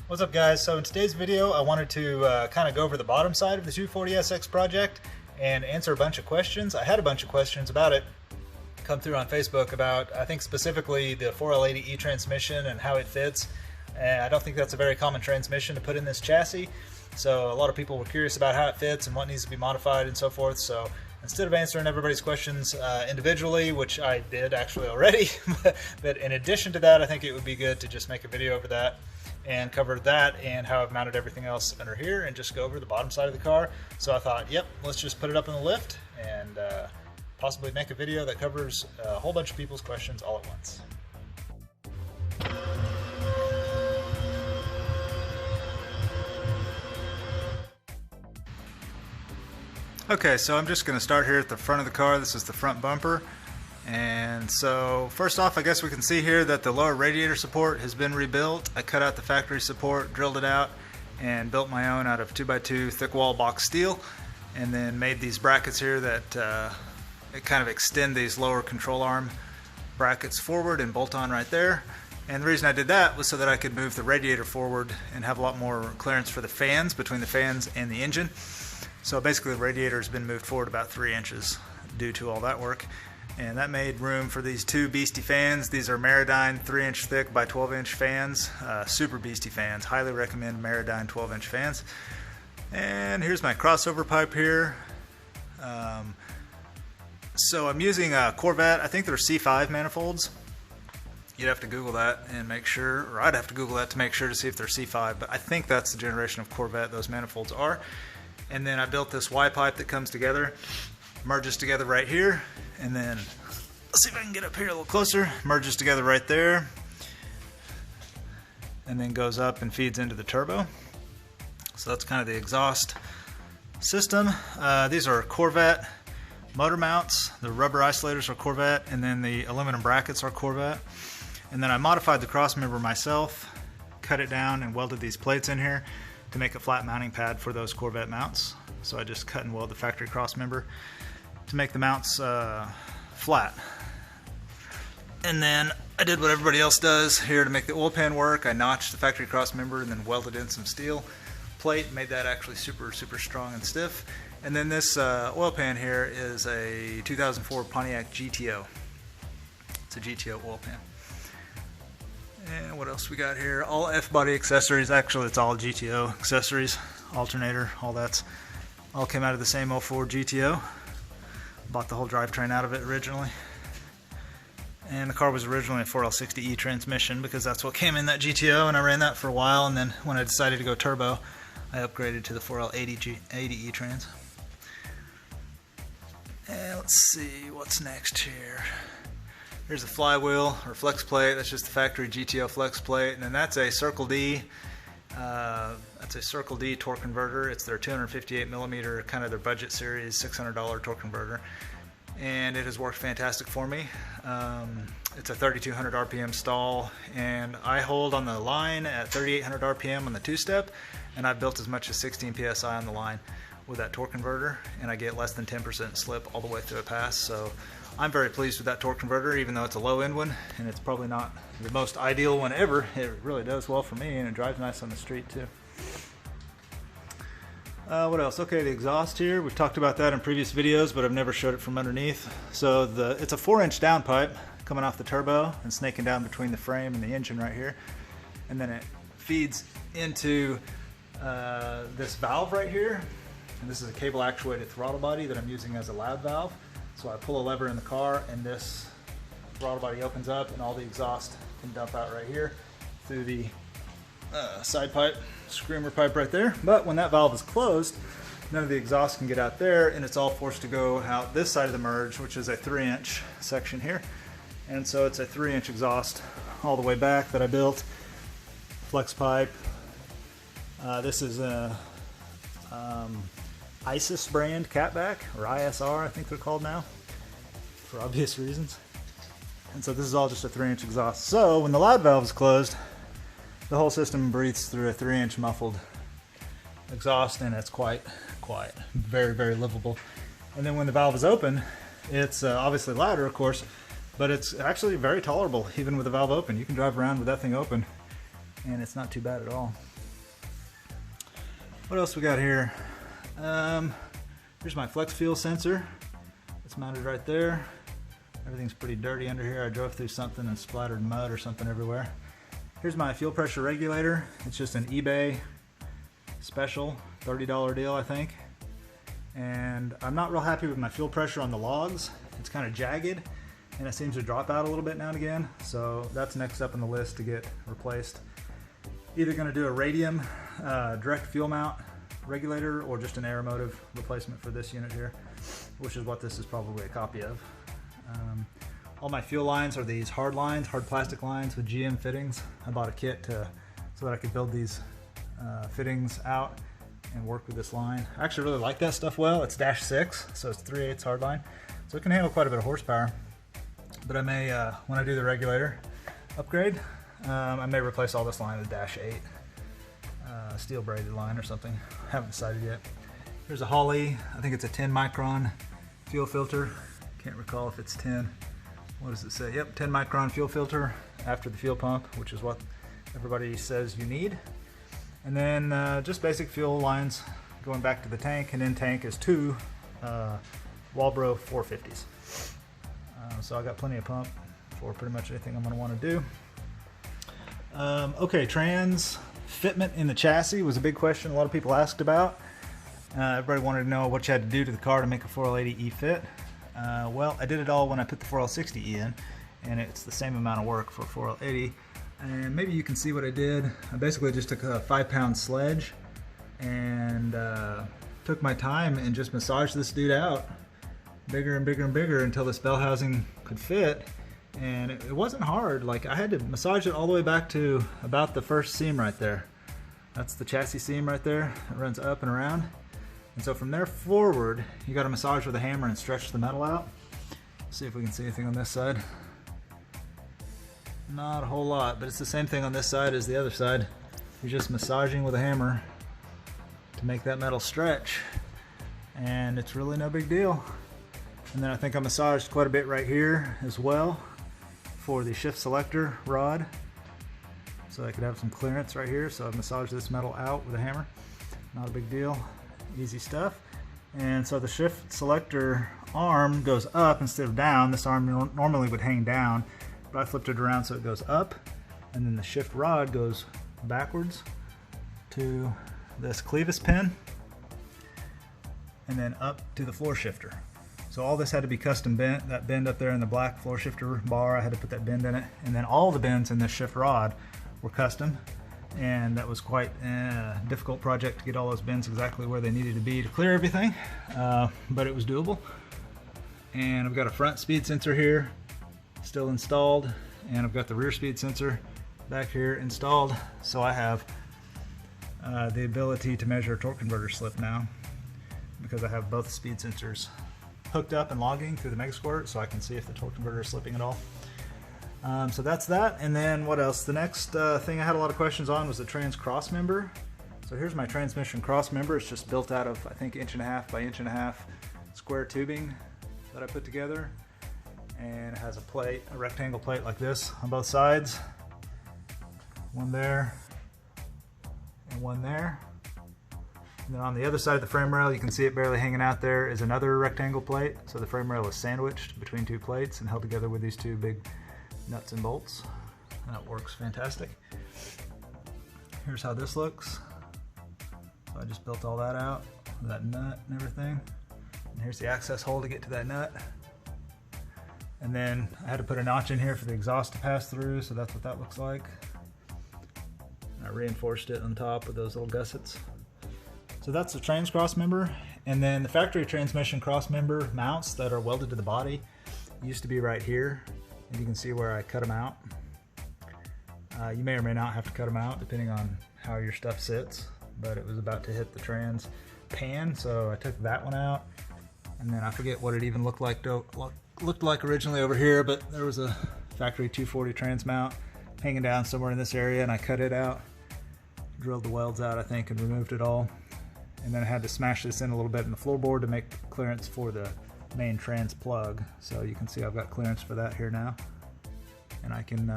What's up guys? So in today's video I wanted to kind of go over the bottom side of the 240SX project and answer a bunch of questions. I had a bunch of questions about it come through on Facebook about, I think specifically the 4L80E transmission and how it fits. And I don't think that's a very common transmission to put in this chassis. So a lot of people were curious about how it fits and what needs to be modified and so forth. So instead of answering everybody's questions individually, which I did actually already, but in addition to that, I think it would be good to just make a video over that and cover that and how I've mounted everything else under here and just go over the bottom side of the car. So I thought, yep, let's just put it up in the lift and possibly make a video that covers a whole bunch of people's questions all at once. Okay, so I'm just going to start here at the front of the car. This is the front bumper. And so first off, I guess we can see here that the lower radiator support has been rebuilt. I cut out the factory support, drilled it out, and built my own out of 2x2 thick wall box steel, and then made these brackets here that it kind of extend these lower control arm brackets forward and bolt on right there. And the reason I did that was so that I could move the radiator forward and have a lot more clearance for the fans, between the fans and the engine. So basically the radiator has been moved forward about 3 inches due to all that work. And that made room for these two beastie fans. These are Meridyne 3-inch thick by 12-inch fans, super beastie fans. Highly recommend Meridyne 12-inch fans. And here's my crossover pipe here. So I'm using a Corvette. I think they're C5 manifolds. You'd have to Google that and make sure, or I'd have to Google that to make sure to see if they're C5, but I think that's the generation of Corvette those manifolds are. And then I built this Y pipe that comes together, merges together right here, and then let's see if I can get up here a little closer. Merges together right there, and then goes up and feeds into the turbo. So that's kind of the exhaust system. These are Corvette motor mounts. The rubber isolators are Corvette, and then the aluminum brackets are Corvette. And then I modified the cross member myself, cut it down, and welded these plates in here to make a flat mounting pad for those Corvette mounts. So I just cut and welded the factory cross member to make the mounts flat. And then I did what everybody else does here to make the oil pan work. I notched the factory cross member and then welded in some steel plate, made that actually super strong and stiff. And then this oil pan here is a 2004 Pontiac GTO. It's a GTO oil pan. And what else we got here? All F-body accessories. Actually, it's all GTO accessories. Alternator, all that's all came out of the same 04 GTO. Bought the whole drivetrain out of it originally. And the car was originally a 4L60E transmission because that's what came in that GTO, and I ran that for a while, and then when I decided to go turbo, I upgraded to the 4L80E trans. And let's see what's next here. Here's a flywheel or flex plate. That's just the factory GTO flex plate, and then that's a Circle D. That's a Circle D torque converter. It's their 258 millimeter, kind of their budget series, $600 torque converter, and it has worked fantastic for me. It's a 3200 RPM stall, and I hold on the line at 3800 RPM on the two-step, and I've built as much as 16 psi on the line with that torque converter, and I get less than 10% slip all the way through a pass. So I'm very pleased with that torque converter, even though it's a low-end one, and it's probably not the most ideal one ever. It really does well for me, and it drives nice on the street too. What else? Okay, the exhaust here. We've talked about that in previous videos, but I've never showed it from underneath. So it's a 4-inch downpipe coming off the turbo and snaking down between the frame and the engine right here. And then it feeds into this valve right here. And this is a cable actuated throttle body that I'm using as a loud valve. So I pull a lever in the car and this throttle body opens up and all the exhaust can dump out right here through the side pipe, screamer pipe right there. But when that valve is closed, none of the exhaust can get out there, and it's all forced to go out this side of the merge, which is a 3-inch section here. And so it's a 3-inch exhaust all the way back that I built. Flex pipe. This is a ISIS brand catback, or ISR I think they're called now, for obvious reasons. And so this is all just a 3-inch exhaust. So when the loud valve is closed, the whole system breathes through a 3-inch muffled exhaust, and it's quite quiet, very livable. And then when the valve is open, it's obviously louder, of course, but it's actually very tolerable even with the valve open. You can drive around with that thing open and it's not too bad at all. What else we got here? Here's my flex fuel sensor. It's mounted right there. Everything's pretty dirty under here. I drove through something and splattered mud or something everywhere. Here's my fuel pressure regulator. It's just an eBay special, $30 deal, I think. And I'm not real happy with my fuel pressure on the logs. It's kind of jagged and it seems to drop out a little bit now and again. So that's next up on the list to get replaced. Either going to do a radium direct fuel mount regulator or just an aeromotive replacement for this unit here, which is what this is probably a copy of. All my fuel lines are these hard plastic lines with GM fittings. I bought a kit so that I could build these fittings out and work with this line. I actually really like that stuff well. It's -6, so it's 3/8 hard line, so it can handle quite a bit of horsepower. But I may, when I do the regulator upgrade, I may replace all this line with -8 steel braided line or something. Haven't decided yet. Here's a Holley. I think it's a 10 micron fuel filter. Can't recall if it's 10. What does it say? Yep, 10 micron fuel filter after the fuel pump, which is what everybody says you need. And then just basic fuel lines going back to the tank, and in tank is 2 Walbro 450s. So I got plenty of pump for pretty much anything I'm going to want to do. Okay, trans fitment in the chassis was a big question a lot of people asked about. Everybody wanted to know what you had to do to the car to make a 4L80E fit. Well, I did it all when I put the 4L60E in, and it's the same amount of work for 4L80. And maybe you can see what I did. I basically just took a 5-pound sledge and took my time and just massaged this dude out bigger and bigger and bigger until this bell housing could fit. And it wasn't hard. Like, I had to massage it all the way back to about the first seam right there. That's the chassis seam right there. It runs up and around. And so from there forward, you got to massage with a hammer and stretch the metal out. See if we can see anything on this side. Not a whole lot, but it's the same thing on this side as the other side. You're just massaging with a hammer to make that metal stretch, and it's really no big deal. And then I think I massaged quite a bit right here as well for the shift selector rod, so I could have some clearance right here. So I've massaged this metal out with a hammer. Not a big deal, easy stuff. And so the shift selector arm goes up instead of down. This arm normally would hang down, but I flipped it around so it goes up, and then the shift rod goes backwards to this clevis pin and then up to the floor shifter. So all this had to be custom bent. That bend up there in the black floor shifter bar, I had to put that bend in it, and then all the bends in this shift rod were custom, and that was quite a difficult project to get all those bends exactly where they needed to be to clear everything, but it was doable. And I've got a front speed sensor here still installed, and I've got the rear speed sensor back here installed, so I have the ability to measure torque converter slip now because I have both speed sensors hooked up and logging through the Megasquirt, so I can see if the torque converter is slipping at all. So that's that. And then what else? The next thing I had a lot of questions on was the trans cross member. So here's my transmission cross member. It's just built out of, I think, 1.5 by 1.5 square tubing that I put together, and it has a plate, a rectangle plate like this on both sides. One there and one there. And then on the other side of the frame rail, you can see it barely hanging out there, is another rectangle plate. So the frame rail is sandwiched between 2 plates and held together with these 2 big nuts and bolts. That works fantastic. Here's how this looks. So I just built all that out, with that nut and everything. And here's the access hole to get to that nut. And then I had to put a notch in here for the exhaust to pass through, so that's what that looks like. And I reinforced it on top with those little gussets. So that's the trans cross member. And then the factory transmission cross member mounts that are welded to the body used to be right here, and you can see where I cut them out. You may or may not have to cut them out depending on how your stuff sits, but it was about to hit the trans pan, so I took that one out. And then I forget what it even looked like originally over here, but there was a factory 240 trans mount hanging down somewhere in this area, and I cut it out, drilled the welds out, I think, and removed it all. And then I had to smash this in a little bit in the floorboard to make clearance for the main trans plug. So you can see I've got clearance for that here now. And I can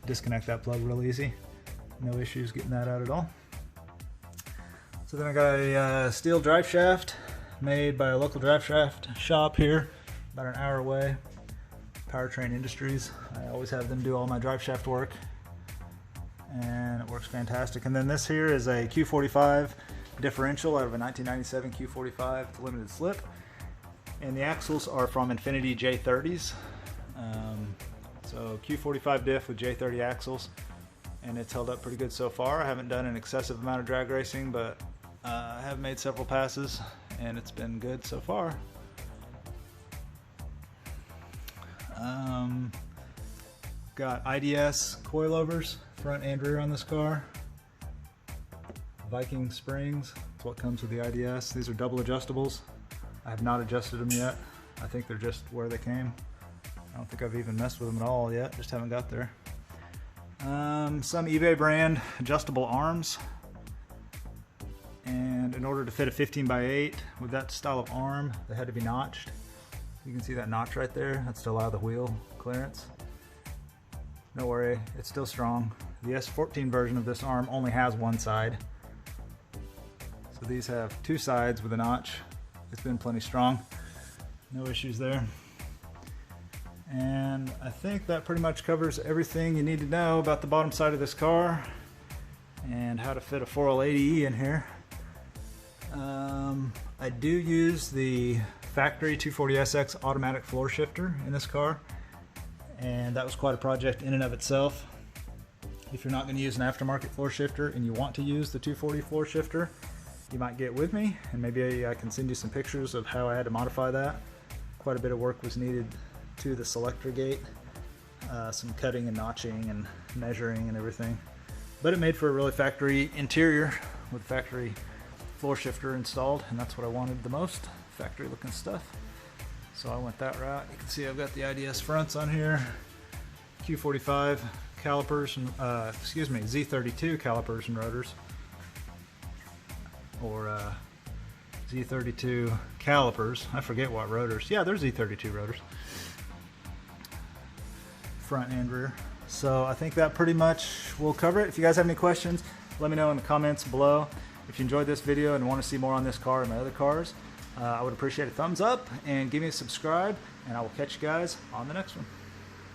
disconnect that plug real easy. No issues getting that out at all. So then I got a steel drive shaft made by a local drive shaft shop here, about an hour away, Powertrain Industries. I always have them do all my drive shaft work, and it works fantastic. And then this here is a Q45 differential out of a 1997 Q45. It's limited slip, and the axles are from Infinity J30s. So Q45 diff with J30 axles, and it's held up pretty good so far. I haven't done an excessive amount of drag racing, but I have made several passes, and it's been good so far. Got IDS coilovers, front and rear on this car. Viking springs, that's what comes with the IDS. These are double adjustables. I have not adjusted them yet. I think they're just where they came. I don't think I've even messed with them at all yet, just haven't got there. Some eBay brand adjustable arms. And in order to fit a 15x8 with that style of arm, they had to be notched. You can see that notch right there. That's to allow the wheel clearance. Don't worry, it's still strong. The S13 version of this arm only has one side. So these have two sides with a notch. It's been plenty strong. No issues there. And I think that pretty much covers everything you need to know about the bottom side of this car and how to fit a 4L80E in here. I do use the factory 240SX automatic floor shifter in this car, and that was quite a project in and of itself. If you're not going to use an aftermarket floor shifter and you want to use the 240 floor shifter, you might get with me, and maybe I can send you some pictures of how I had to modify that. Quite a bit of work was needed to the selector gate, some cutting and notching and measuring and everything, but it made for a really factory interior with factory floor shifter installed, and that's what I wanted the most, factory looking stuff. So I went that route. You can see I've got the IDS fronts on here, Q45 calipers, and Z32 calipers and rotors, or Z32 calipers. I forget what rotors. Yeah, they're Z32 rotors, front and rear. So I think that pretty much will cover it. If you guys have any questions, let me know in the comments below. If you enjoyed this video and want to see more on this car and my other cars, I would appreciate a thumbs up and give me a subscribe, and I will catch you guys on the next one.